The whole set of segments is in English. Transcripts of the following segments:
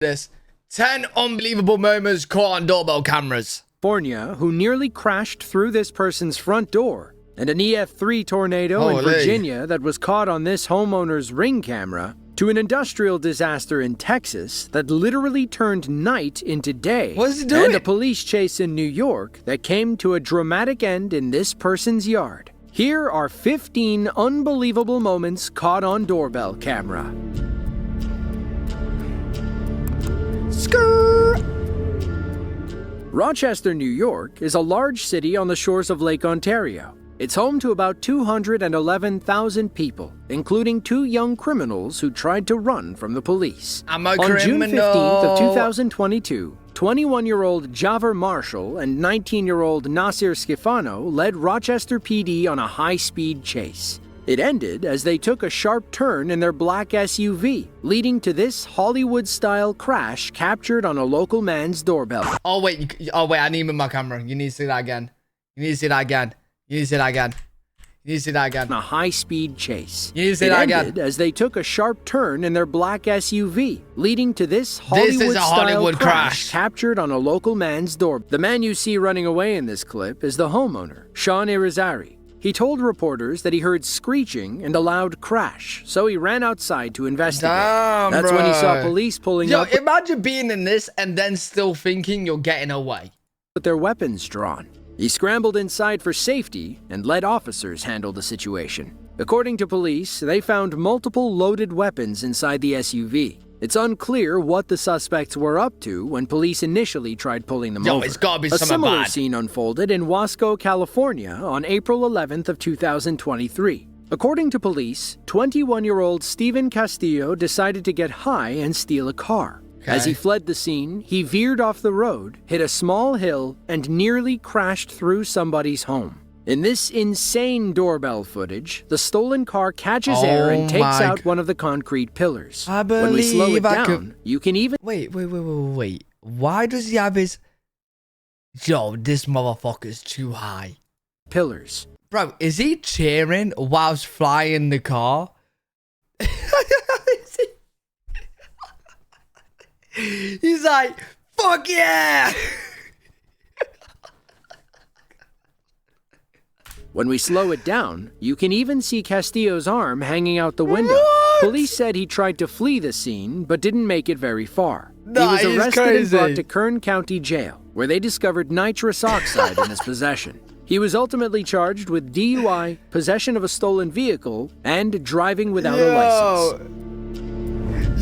This 10 unbelievable moments caught on doorbell cameras. California, who nearly crashed through this person's front door, and an EF3 tornado in Virginia that was caught on this homeowner's Ring camera, to an industrial disaster in Texas that literally turned night into day, What's it doing? and a police chase in New York that came to a dramatic end in this person's yard. Here are 15 unbelievable moments caught on doorbell camera. Rochester, New York is a large city on the shores of Lake Ontario. It's home to about 211,000 people, including 2 young criminals who tried to run from the police. I'm a On criminal. June 15th of 2022, 21-year-old Javer Marshall and 19-year-old Nasir Schifano led Rochester PD on a high-speed chase. It ended as they took a sharp turn in their black SUV, leading to this Hollywood-style crash captured on a local man's doorbell. Oh wait, I need to move my camera. You need to see that again. You need to see that again. You need to see that again. You need to see that again. A high-speed chase. You need to see that again. It ended as they took a sharp turn in their black SUV, leading to this This is a Hollywood-style Hollywood crash captured on a local man's door. The man you see running away in this clip is the homeowner, Sean Irizarry. He told reporters that he heard screeching and a loud crash, so he ran outside to investigate. Damn, That's when he saw police pulling up imagine being in this and then still thinking you're getting away. with their weapons drawn. He scrambled inside for safety and let officers handle the situation. According to police, they found multiple loaded weapons inside the SUV. It's unclear what the suspects were up to when police initially tried pulling them over. It's gotta be A something similar bad. scene unfolded in Wasco, California on April 11th of 2023. According to police, 21-year-old Steven Castillo decided to get high and steal a car. As he fled the scene, he veered off the road, hit a small hill, and nearly crashed through somebody's home. In this insane doorbell footage, the stolen car catches air and takes out one of the concrete pillars. I When we slow it believe I down, could- you can even Wait. Why does he have his... Yo, this motherfucker's too high. pillars. Bro, is he cheering whilst flying the car? He's like, fuck yeah! When we slow it down, you can even see Castillo's arm hanging out the window. What? Police said he tried to flee the scene, but didn't make it very far. Nah, he was he's arrested and crazy. brought to Kern County Jail, where they discovered nitrous oxide in his possession. He was ultimately charged with DUI, possession of a stolen vehicle, and driving without a license.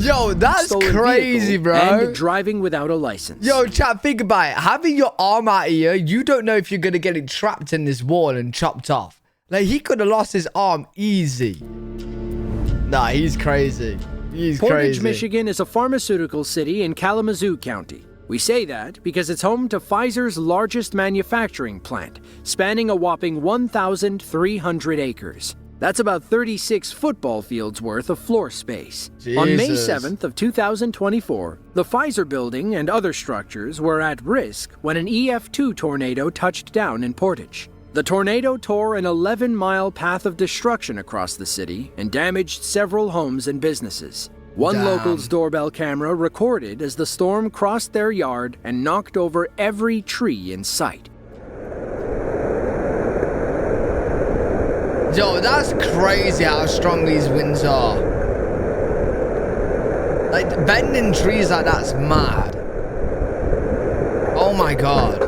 Yo, that's Stolen crazy, vehicle bro. And driving without a license. Yo, chat, think about it. Having your arm out here, you don't know if you're going to get it trapped in this wall and chopped off. Like, he could have lost his arm easy. Nah, he's crazy. He's Portage, crazy. Michigan is a pharmaceutical city in Kalamazoo County. We say that because it's home to Pfizer's largest manufacturing plant, spanning a whopping 1,300 acres. That's about 36 football fields worth of floor space. On May Jesus. 7th of 2024, the Pfizer building and other structures were at risk when an EF2 tornado touched down in Portage. The tornado tore an 11-mile path of destruction across the city and damaged several homes and businesses. One Damn. local's doorbell camera recorded as the storm crossed their yard and knocked over every tree in sight. Yo, that's crazy how strong these winds are. Like, bending trees like that's mad. Oh my god.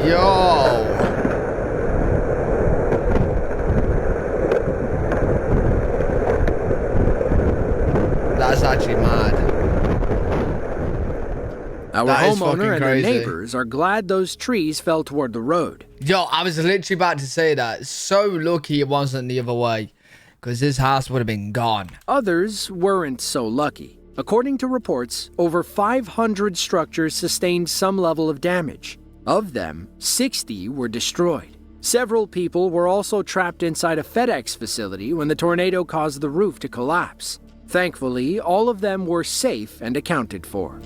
Yo. That's actually mad. Our That is fucking homeowner and their crazy. neighbors are glad those trees fell toward the road. Yo, I was literally about to say that. So lucky it wasn't the other way. Because his house would have been gone. Others weren't so lucky. According to reports, over 500 structures sustained some level of damage. Of them, 60 were destroyed. Several people were also trapped inside a FedEx facility when the tornado caused the roof to collapse. Thankfully, all of them were safe and accounted for.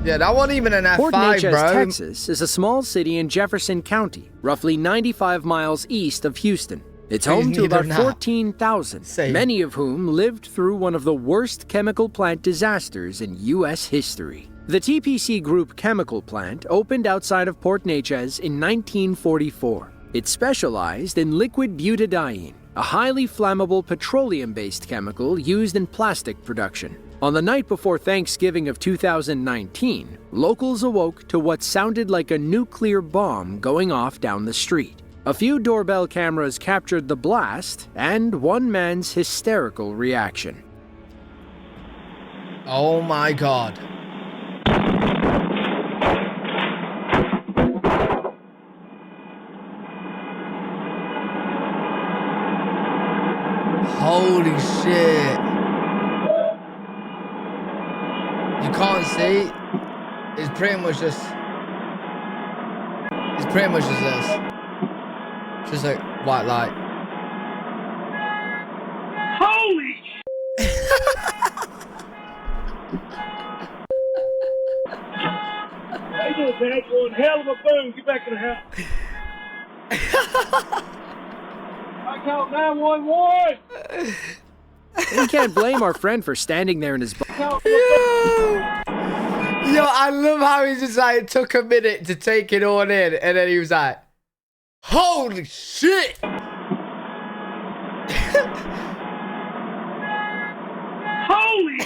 Yeah, that wasn't even an Port F5, Neches, bro. Texas is a small city in Jefferson County, roughly 95 miles east of Houston. It's home to about 14,000, many of whom lived through one of the worst chemical plant disasters in U.S. history. The TPC Group chemical plant opened outside of Port Neches in 1944. It specialized in liquid butadiene, a highly flammable petroleum-based chemical used in plastic production. On the night before Thanksgiving of 2019, locals awoke to what sounded like a nuclear bomb going off down the street. A few doorbell cameras captured the blast and one man's hysterical reaction. Oh my God. Holy shit. You can't see. It's pretty much just this. It's just like white light. Holy How you doing, Pat? You're in hell of a burn. Get back to the house. I call 911. We can't blame our friend for standing there in his box. Yo, I love how he just like took a minute to take it all in, and then he was like, "Holy shit!" Holy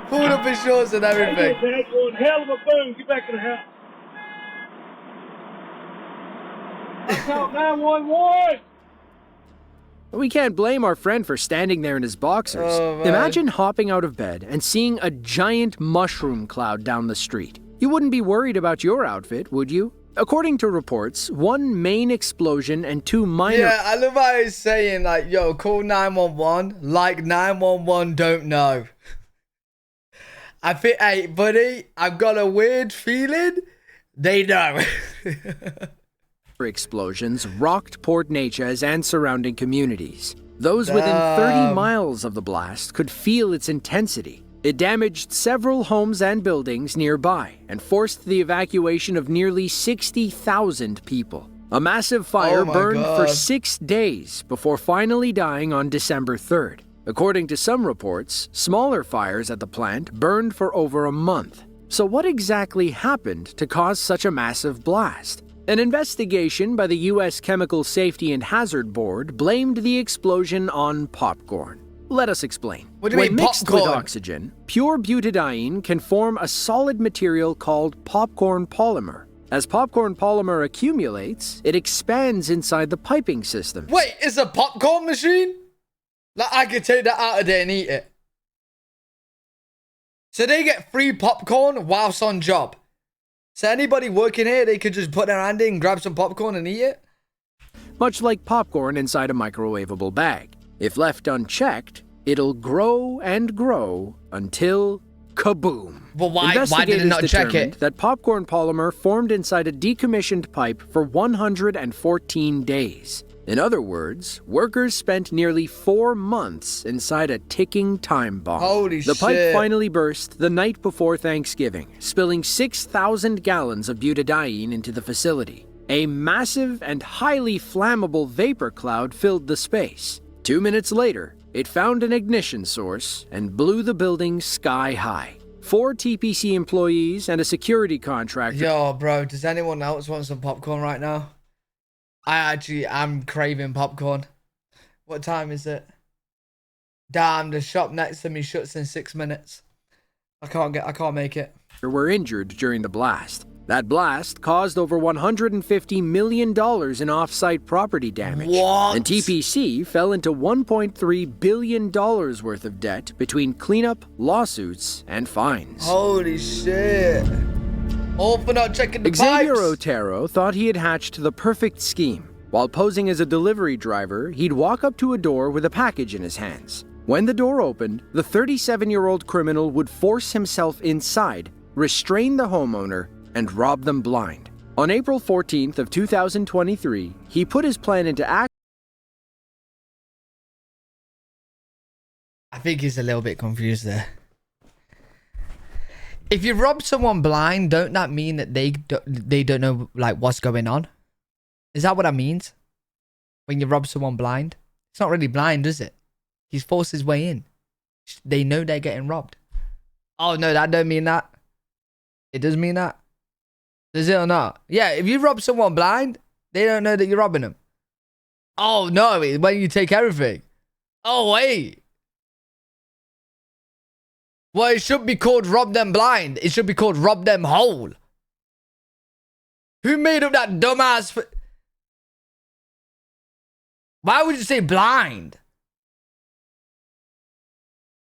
Pulled up his shorts and How you everything. doing, Pat? You're in hell of a burn. Get back to the house. I call 911. We can't blame our friend for standing there in his boxers. Oh, man. Imagine hopping out of bed and seeing a giant mushroom cloud down the street. You wouldn't be worried about your outfit, would you? According to reports, one main explosion and two minor... Yeah, I love how he's saying like, "Yo, call 911." Like 911 don't know. I think, hey, buddy, I've got a weird feeling they know. explosions rocked Port Neches and surrounding communities. Those within 30 miles of the blast could feel its intensity. It damaged several homes and buildings nearby and forced the evacuation of nearly 60,000 people. A massive fire burned for 6 days before finally dying on December 3rd. According to some reports, smaller fires at the plant burned for over a month. So what exactly happened to cause such a massive blast? An investigation by the U.S. Chemical Safety and Hazard Board blamed the explosion on popcorn. Let us explain. What do you mean, when mixed popcorn? with oxygen, pure butadiene can form a solid material called popcorn polymer. As popcorn polymer accumulates, it expands inside the piping system. Wait, it's a popcorn machine? Like, I could take that out of there and eat it. So they get free popcorn whilst on job. So anybody working here, they could just put their hand in, grab some popcorn and eat it? Much like popcorn inside a microwavable bag. If left unchecked, it'll grow and grow until kaboom. Well, why did it Investigators not check determined it? that popcorn polymer formed inside a decommissioned pipe for 114 days. In other words, workers spent nearly 4 months inside a ticking time bomb. Holy The pipe shit. finally burst the night before Thanksgiving, spilling 6,000 gallons of butadiene into the facility. A massive and highly flammable vapor cloud filled the space. 2 minutes later, it found an ignition source and blew the building sky high. 4 TPC employees and a security contractor... Yo, bro, does anyone else want some popcorn right now? I'm craving popcorn. What time is it? Damn, the shop next to me shuts in 6 minutes. I can't make it. were injured during the blast. That blast caused over $150 million in off-site property damage. What? And TPC fell into $1.3 billion worth of debt between cleanup, lawsuits, and fines. Holy shit. All for not checking the Xavier pipes. Otero thought he had hatched the perfect scheme. While posing as a delivery driver, he'd walk up to a door with a package in his hands. When the door opened, the 37-year-old criminal would force himself inside, restrain the homeowner, and rob them blind. On April 14th of 2023, he put his plan into action. I think he's a little bit confused there. If you rob someone blind, don't that mean that they don't know like what's going on? Is that what that means? When you rob someone blind? It's not really blind, is it? He's forced his way in. They know they're getting robbed. Oh, no, that don't mean that. It does mean that. Does it or not? Yeah, if you rob someone blind, they don't know that you're robbing them. Oh, no, it's when you take everything. Oh, wait. Well, it should be called rob them blind. It should be called rob them whole. Who made up that dumbass... Why would you say blind?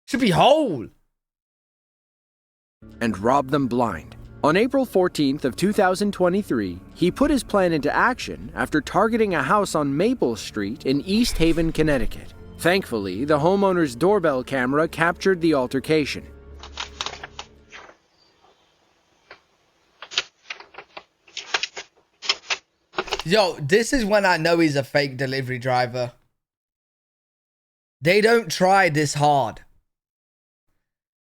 Should be whole. And rob them blind. On April 14th of 2023, he put his plan into action after targeting a house on Maple Street in East Haven, Connecticut. Thankfully, the homeowner's doorbell camera captured the altercation. Yo, this is when I know he's a fake delivery driver. They don't try this hard.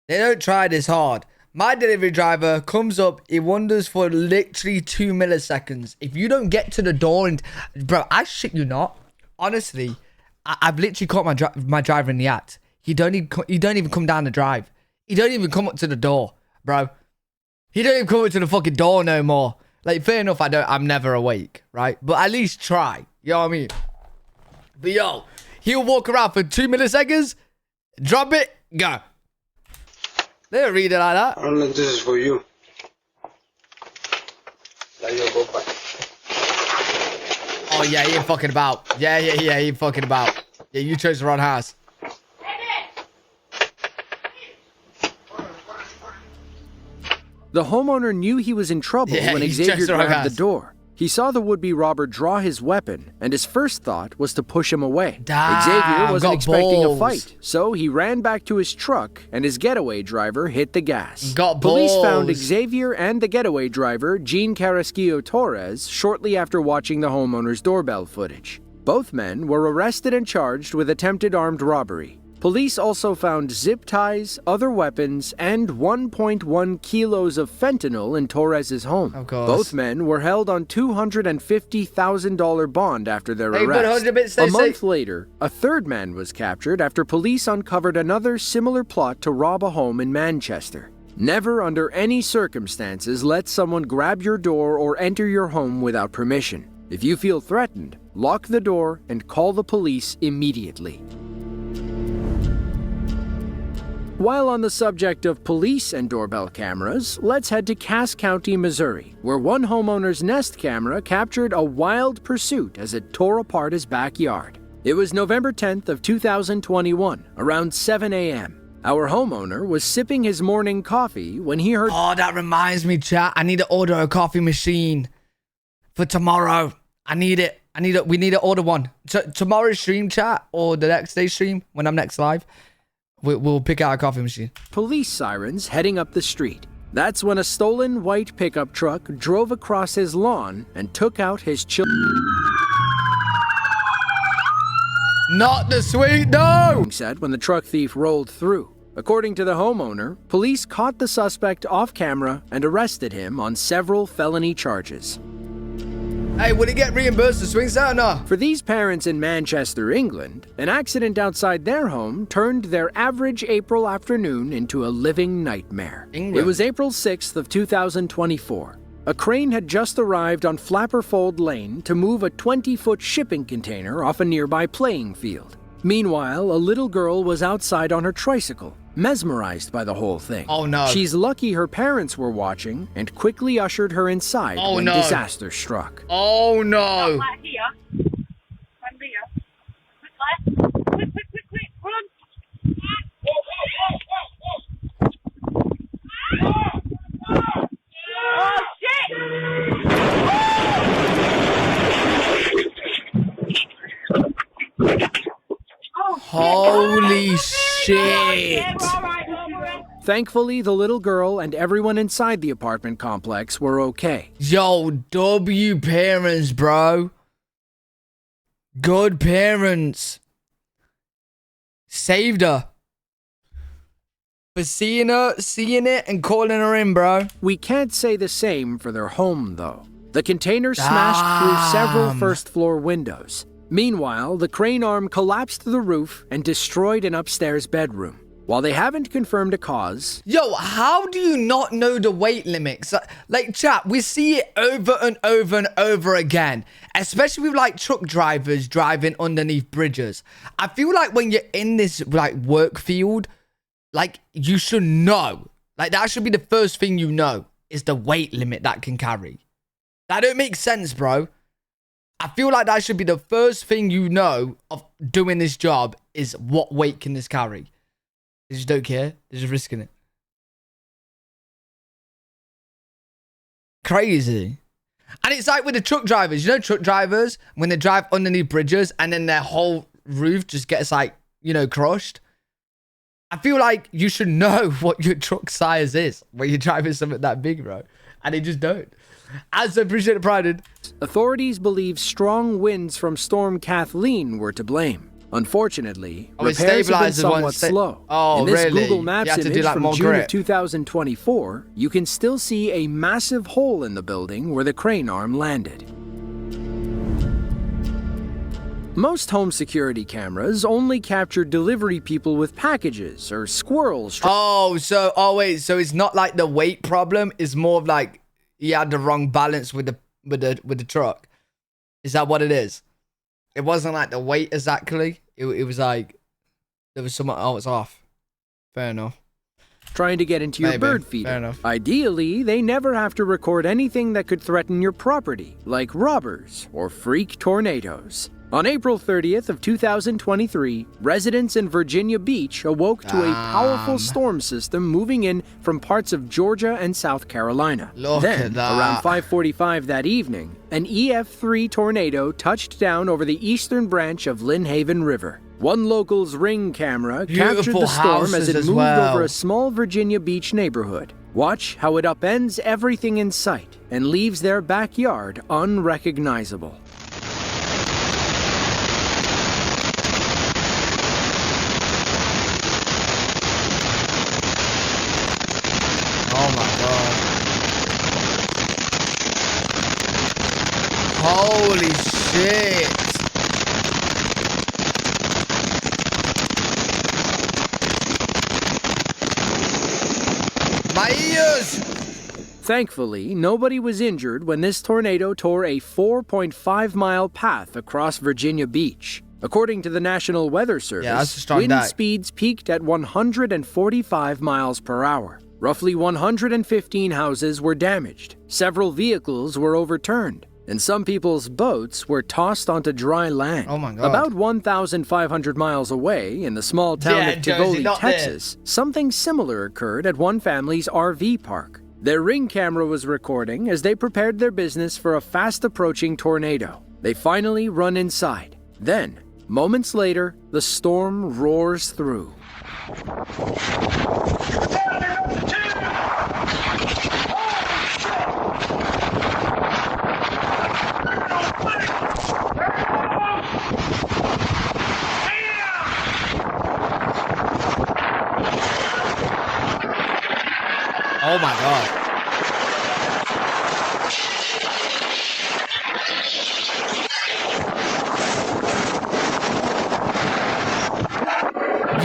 They don't try this hard. My delivery driver comes up, he wanders for literally 2 milliseconds. If you don't get to the door and... Bro, I shit you not. Honestly, I've literally caught my driver in the act. He don't even come down the drive. He don't even come up to the door, bro. He don't even come up to the fucking door no more. Like, fair enough, I'm never awake, right? But at least try. You know what I mean? But yo, he'll walk around for 2 milliseconds, drop it, go. They don't read it like that. I don't think this is for you. Oh, yeah, he ain't fucking about. Yeah, he ain't fucking about. Yeah, you chose the wrong house. The homeowner knew he was in trouble when Xavier grabbed the door. He saw the would-be robber draw his weapon, and his first thought was to push him away. Damn, Xavier wasn't expecting balls. a fight, so he ran back to his truck, and his getaway driver hit the gas. Got Police balls. found Xavier and the getaway driver, Jean Carrasquillo Torres, shortly after watching the homeowner's doorbell footage. Both men were arrested and charged with attempted armed robbery. Police also found zip ties, other weapons, and 1.1 kilos of fentanyl in Torres's home. Of course. Both men were held on $250,000 bond after their arrest. A month later, a third man was captured after police uncovered another similar plot to rob a home in Manchester. Never under any circumstances let someone grab your door or enter your home without permission. If you feel threatened, lock the door and call the police immediately. While on the subject of police and doorbell cameras, let's head to Cass County, Missouri, where one homeowner's Nest camera captured a wild pursuit as it tore apart his backyard. It was November 10th of 2021, around 7 a.m. Our homeowner was sipping his morning coffee when he heard... Oh, that reminds me, chat. I need to order a coffee machine for tomorrow. We need to order one. Tomorrow's stream, chat, or the next day's stream, when I'm next live. We'll pick out a coffee machine. Police sirens heading up the street. That's when a stolen white pickup truck drove across his lawn and took out his children. Not the sweet, no! Said when the truck thief rolled through. According to the homeowner, police caught the suspect off camera and arrested him on several felony charges. Hey, would he get reimbursed the swing set or not? For these parents in Manchester, England, an accident outside their home turned their average April afternoon into a living nightmare. England. It was April 6th of 2024. A crane had just arrived on Flapperfold Lane to move a 20-foot shipping container off a nearby playing field. Meanwhile, a little girl was outside on her tricycle, mesmerized by the whole thing. Oh no. She's lucky her parents were watching and quickly ushered her inside when disaster struck. Oh no. Right here. Right here. Quick, run. Oh shit! Holy shit. Thankfully, the little girl and everyone inside the apartment complex were okay. Yo, W parents, bro. Good parents. Saved her. for seeing it and calling her in, bro. We can't say the same for their home, though. The container smashed through several first-floor windows. Meanwhile, the crane arm collapsed the roof and destroyed an upstairs bedroom. While they haven't confirmed a cause... Yo, how do you not know the weight limits? Like, chat, we see it over and over and over again. Especially with, like, truck drivers driving underneath bridges. I feel like when you're in this, like, work field, like, you should know. Like, that should be the first thing you know, is the weight limit that can carry. That don't make sense, bro. I feel like that should be the first thing you know of doing this job is what weight can this carry. They just don't care. They're just risking it. Crazy. And it's like with the truck drivers. You know truck drivers, when they drive underneath bridges and then their whole roof just gets like, you know, crushed. I feel like you should know what your truck size is when you're driving something that big, bro. And they just don't. As I appreciate the pride. Authorities believe strong winds from Storm Kathleen were to blame. Unfortunately, repairs have been somewhat slow. In this Google Maps image from June of 2024, you can still see a massive hole in the building where the crane arm landed. Most home security cameras only capture delivery people with packages or squirrels. Wait, so it's not like the weight problem, it's more of like he had the wrong balance with the truck. Is that what it is? It wasn't like the weight exactly. It was like there was something else off. Fair enough. Trying to get into your bird feeder. Fair enough. Ideally, they never have to record anything that could threaten your property, like robbers or freak tornadoes. On April 30th of 2023, residents in Virginia Beach awoke to a powerful storm system moving in from parts of Georgia and South Carolina. Then, around 5:45 that evening, an EF3 tornado touched down over the eastern branch of Lynn Haven River. One local's Ring camera captured the storm as it moved over a small Virginia Beach neighborhood. Watch how it upends everything in sight and leaves their backyard unrecognizable. Oh my god. Holy shit. My ears! Thankfully, nobody was injured when this tornado tore a 4.5-mile path across Virginia Beach. According to the National Weather Service, wind speeds peaked at 145 miles per hour. Roughly 115 houses were damaged, several vehicles were overturned, and some people's boats were tossed onto dry land. Oh my God. About 1,500 miles away, in the small town of Tivoli, Texas, something similar occurred at one family's RV park. Their Ring camera was recording as they prepared their business for a fast-approaching tornado. They finally run inside. Then, moments later, the storm roars through. Oh my god.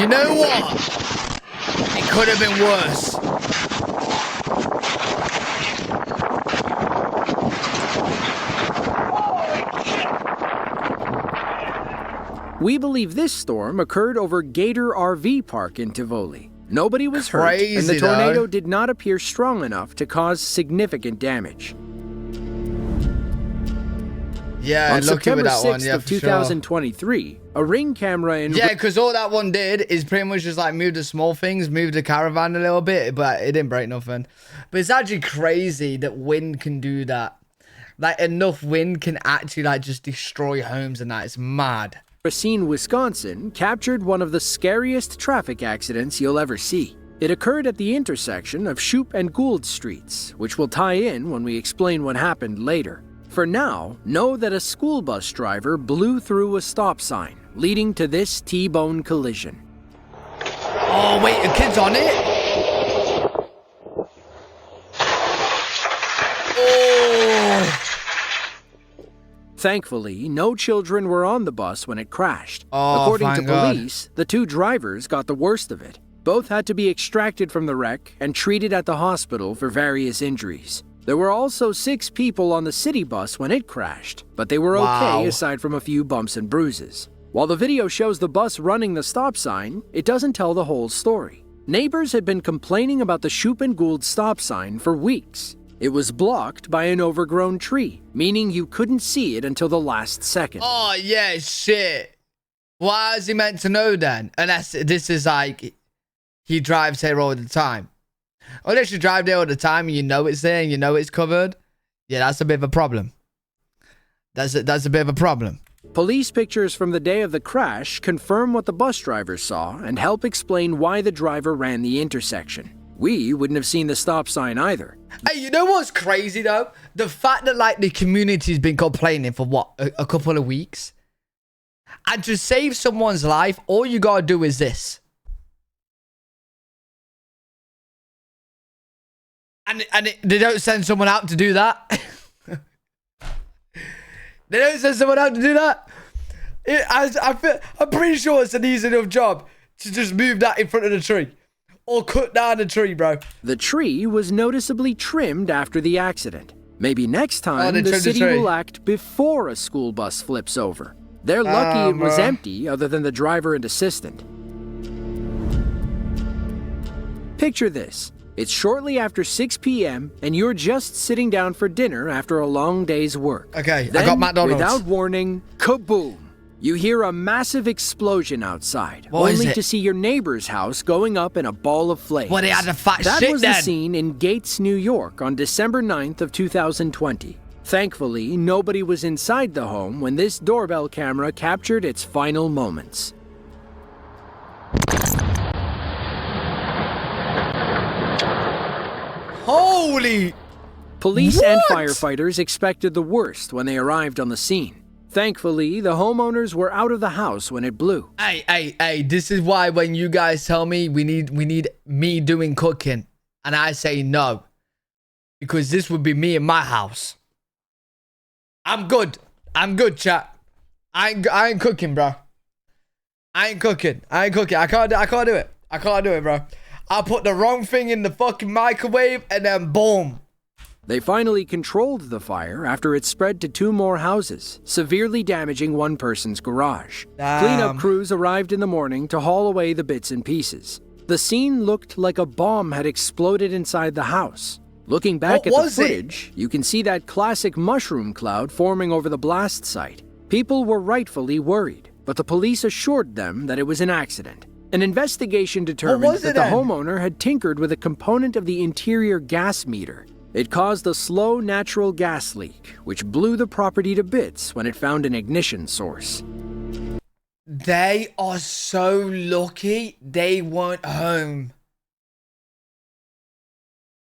You know what? It could have been worse. We believe this storm occurred over Gator RV Park in Tivoli. Nobody was hurt, and the tornado did not appear strong enough to cause significant damage. Yeah, on September 6th of 2023, a Ring camera in... Yeah, because all that one did is pretty much just like move the small things, move the caravan a little bit, but it didn't break nothing. But it's actually crazy that wind can do that. Like, enough wind can actually like just destroy homes and that. It's mad. Racine, Wisconsin, captured one of the scariest traffic accidents you'll ever see. It occurred at the intersection of Shoup and Gould Streets, which will tie in when we explain what happened later. For now, know that a school bus driver blew through a stop sign, leading to this T-bone collision. Oh, wait, a kid's on it? Oh. Thankfully, no children were on the bus when it crashed. Oh, According to thank God. police, the two drivers got the worst of it. Both had to be extracted from the wreck and treated at the hospital for various injuries. There were also 6 people on the city bus when it crashed, but they were Wow. okay aside from a few bumps and bruises. While the video shows the bus running the stop sign, it doesn't tell the whole story. Neighbors had been complaining about the Shoup and Gould stop sign for weeks. It was blocked by an overgrown tree, meaning you couldn't see it until the last second. Oh, yeah, shit. Why is he meant to know then? Unless this is like, he drives here all the time. Unless you drive there all the time and you know it's there and you know it's covered. Yeah, that's a bit of a problem. That's a bit of a problem. Police pictures from the day of the crash confirm what the bus driver saw and help explain why the driver ran the intersection. We wouldn't have seen the stop sign either. Hey, you know what's crazy though? The fact that like the community's been complaining for what, a couple of weeks? And to save someone's life, all you gotta do is this. And they don't send someone out to do that. They don't send someone out to do that. I'm pretty sure it's an easy enough job to just move that in front of the tree. Or cut down the tree, bro. The tree was noticeably trimmed after the accident. Maybe next time they the trimmed the city tree. will act before a school bus flips over. They're lucky it was bro. empty other than the driver and assistant. Picture this. It's shortly after 6 p.m. and you're just sitting down for dinner after a long day's work. Okay, Then, I got McDonald's. without warning, kaboom! You hear a massive explosion outside, What is only it? to see your neighbor's house going up in a ball of flames. Well, they had a fat That shit was then. the scene in Gates, New York on December 9th of 2020. Thankfully, nobody was inside the home when this doorbell camera captured its final moments. Holy. Police and What? firefighters expected the worst when they arrived on the scene. Thankfully, the homeowners were out of the house when it blew. Hey, this is why when you guys tell me we need me doing cooking, and I say no. Because this would be me in my house. I'm good, chat. I ain't cooking, bro. I ain't cooking. I can't do it, bro. I'll put the wrong thing in the fucking microwave and then boom. They finally controlled the fire after it spread to 2 more houses, severely damaging one person's garage. Damn. Cleanup crews arrived in the morning to haul away the bits and pieces. The scene looked like a bomb had exploded inside the house. Looking back What at the was it? footage, you can see that classic mushroom cloud forming over the blast site. People were rightfully worried, but the police assured them that it was an accident. An investigation determined was that it the then? homeowner had tinkered with a component of the interior gas meter. It caused a slow natural gas leak, which blew the property to bits when it found an ignition source. They are so lucky they weren't home.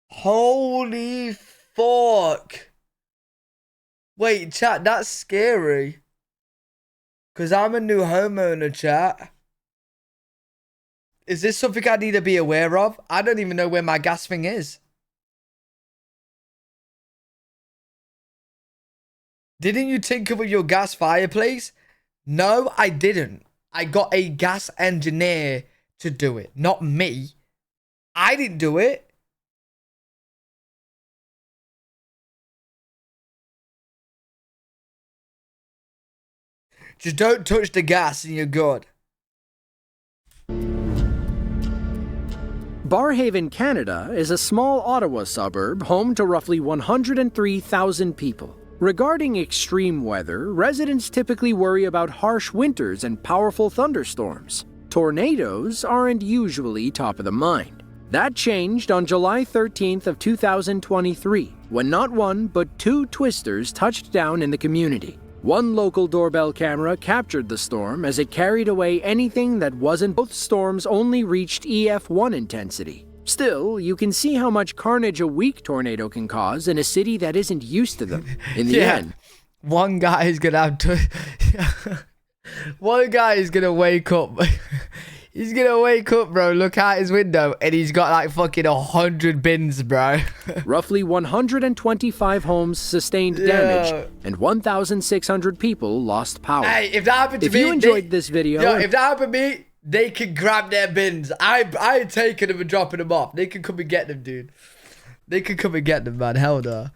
Holy fuck. Wait, chat, that's scary. Because I'm a new homeowner, chat. Is this something I need to be aware of? I don't even know where my gas thing is. Didn't you tinker with your gas fireplace? No, I didn't. I got a gas engineer to do it, not me. I didn't do it. Just don't touch the gas and you're good. Barhaven, Canada is a small Ottawa suburb home to roughly 103,000 people. Regarding extreme weather, residents typically worry about harsh winters and powerful thunderstorms. Tornadoes aren't usually top of the mind. That changed on July 13th of 2023, when not one but 2 twisters touched down in the community. One local doorbell camera captured the storm as it carried away anything that wasn't. Both storms only reached EF1 intensity. Still, you can see how much carnage a weak tornado can cause in a city that isn't used to them. In the end, One guy is gonna have to. One guy is gonna wake up. He's gonna wake up, bro. Look out his window, and he's got like fucking 100 bins, bro. Roughly 125 homes sustained damage, and 1,600 people lost power. Hey, if that happened to me, if you enjoyed this video, if that happened to me, they can grab their bins. I ain't taking them and dropping them off. They can come and get them, dude. They can come and get them, man. Hell no.